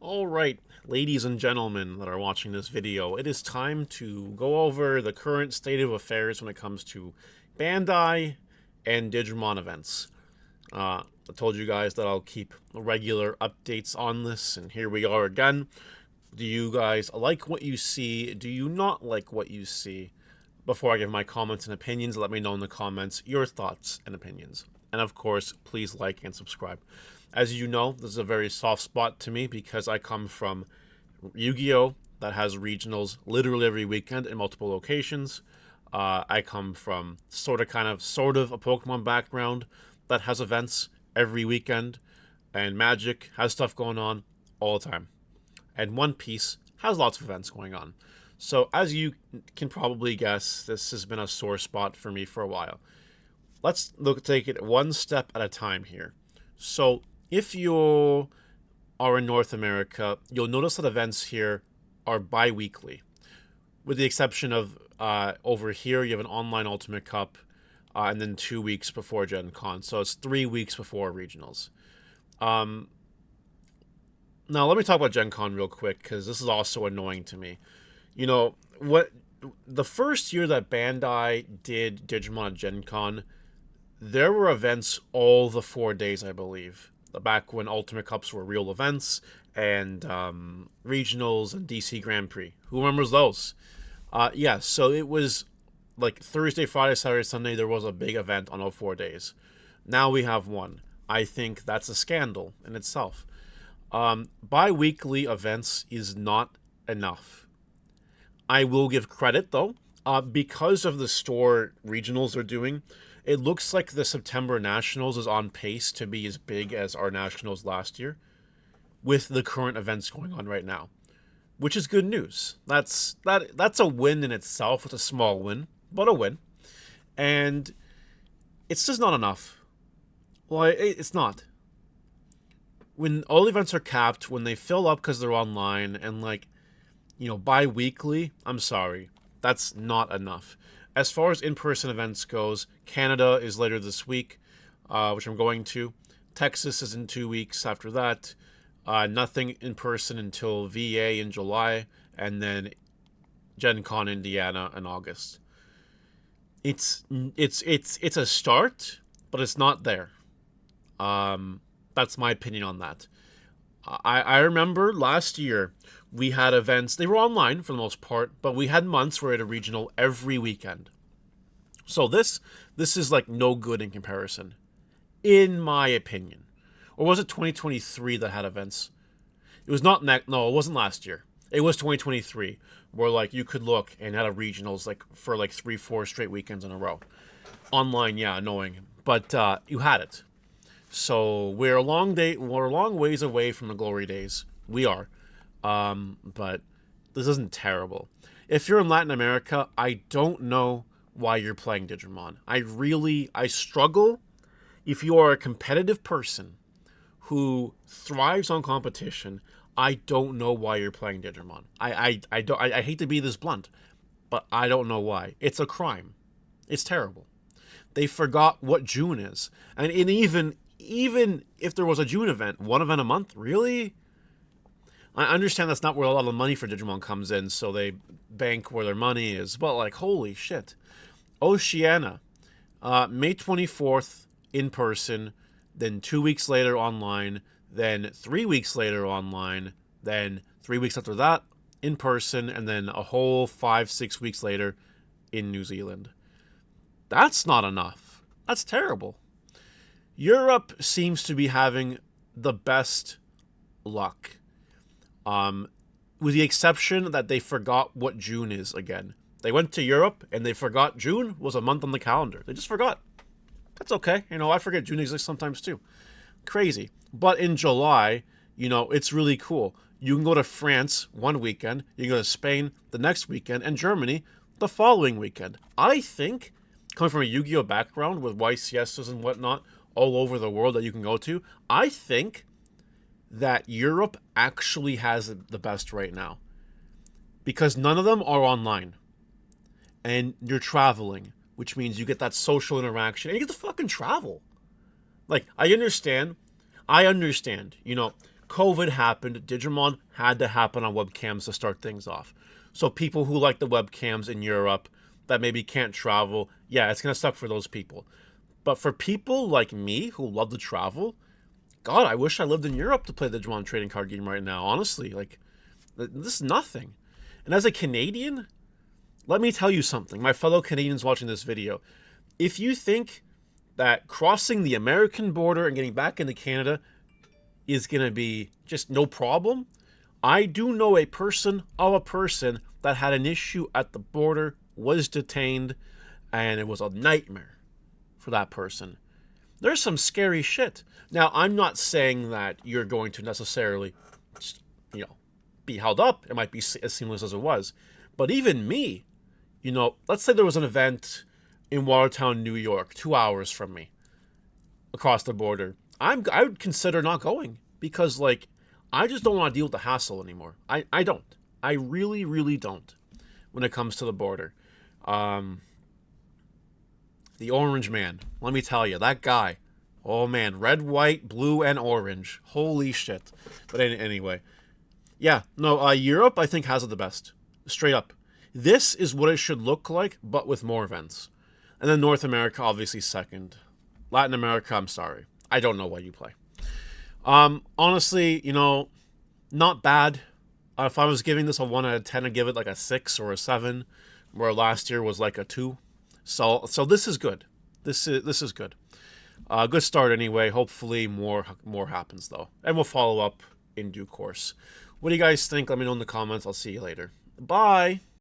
Alright, ladies and gentlemen that are watching this video, it is time to go over the current state of affairs when it comes to Bandai and Digimon events. I told you guys that I'll keep regular updates on this, and here we are again. Do you guys like what you see? Do you not like what you see? Before I give my comments and opinions, let me know in the comments your thoughts and opinions. And of course, please like and subscribe. As you know, this is a very soft spot to me because I come from Yu-Gi-Oh! That has regionals literally every weekend in multiple locations. I come from sort of a Pokemon background that has events every weekend. And Magic has stuff going on all the time. And One Piece has lots of events going on. So as you can probably guess, this has been a sore spot for me for a while. Let's take it one step at a time here. So if you are in North America, you'll notice that events here are bi-weekly. With the exception of over here, you have an online Ultimate Cup and then 2 weeks before Gen Con. So it's 3 weeks before regionals. Now let me talk about Gen Con real quick because this is also annoying to me. You know, the first year that Bandai did Digimon Gen Con, there were events all the 4 days, I believe. Back when Ultimate Cups were real events, and regionals and DC Grand Prix. Who remembers those? Yeah, so it was like Thursday, Friday, Saturday, Sunday, there was a big event on all 4 days. Now we have one. I think that's a scandal in itself. Bi-weekly events is not enough. I will give credit, though, because of the store regionals they're doing. It looks like the September Nationals is on pace to be as big as our Nationals last year, with the current events going on right now, which is good news. That's a win in itself. It's a small win, but a win, and it's just not enough. Well, it's not. When all events are capped, when they fill up because they're online, and bi-weekly, I'm sorry, that's not enough. As far as in-person events goes, Canada is later this week, which I'm going to. Texas is in 2 weeks after that. Nothing in person until VA in July, and then Gen Con Indiana in August. It's a start, but it's not there. That's my opinion on that. I remember last year we had events. They were online for the most part, but we had months where we had a regional every weekend. So this is like no good in comparison, in my opinion. Or was it 2023 that had events? It was not no, it wasn't last year. It was 2023 where you could look and had a regionals for 3-4 straight weekends in a row. Online, yeah, annoying, but you had it. So we're a long ways away from the glory days. We are. But this isn't terrible. If you're in Latin America, I don't know why you're playing Digimon. I struggle. If you are a competitive person who thrives on competition, I don't know why you're playing Digimon. I hate to be this blunt, but I don't know why. It's a crime. It's terrible. They forgot what June is. And even if there was a June event, one event a month, really? I understand that's not where a lot of the money for Digimon comes in, so they bank where their money is. But holy shit. Oceania, May 24th in person, then 2 weeks later online, then 3 weeks later online, then 3 weeks after that in person, and then a whole 5-6 weeks later in New Zealand. That's not enough. That's terrible. Europe seems to be having the best luck. With the exception that they forgot what June is again. They went to Europe and they forgot June was a month on the calendar. They just forgot. That's okay. I forget June exists sometimes too. Crazy. But in July, it's really cool. You can go to France one weekend, you can go to Spain the next weekend, and Germany the following weekend. I think, coming from a Yu-Gi-Oh background with YCSs and whatnot all over the world that you can go to, I think that Europe actually has the best right now. Because none of them are online. And you're traveling, which means you get that social interaction. And you get to fucking travel. I understand. COVID happened. Digimon had to happen on webcams to start things off. So people who like the webcams in Europe that maybe can't travel, yeah, it's gonna suck for those people. But for people like me who love to travel, God, I wish I lived in Europe to play the Digimon trading card game right now. Honestly, like, this is nothing. And as a Canadian, let me tell you something, my fellow Canadians watching this video. If you think that crossing the American border and getting back into Canada is going to be just no problem, I do know a person of a person that had an issue at the border, was detained, and it was a nightmare for that person. There's some scary shit. Now, I'm not saying that you're going to necessarily, just, be held up. It might be as seamless as it was. But even me, let's say there was an event in Watertown, New York, 2 hours from me, across the border. I would consider not going because, like, I just don't want to deal with the hassle anymore. I don't. I really, really don't when it comes to the border. The Orange Man, let me tell you, that guy, oh man, red, white, blue, and orange. Holy shit. But anyway, yeah, no, Europe, I think, has it the best. Straight up. This is what it should look like, but with more events. And then North America, obviously, second. Latin America, I'm sorry. I don't know what you play. Honestly, not bad. If I was giving this a 1 out of 10, I'd give it like a 6 or a 7, where last year was like a 2. So this is good. This is good. Good start anyway. Hopefully more happens though, and we'll follow up in due course. What do you guys think? Let me know in the comments. I'll see you later. Bye.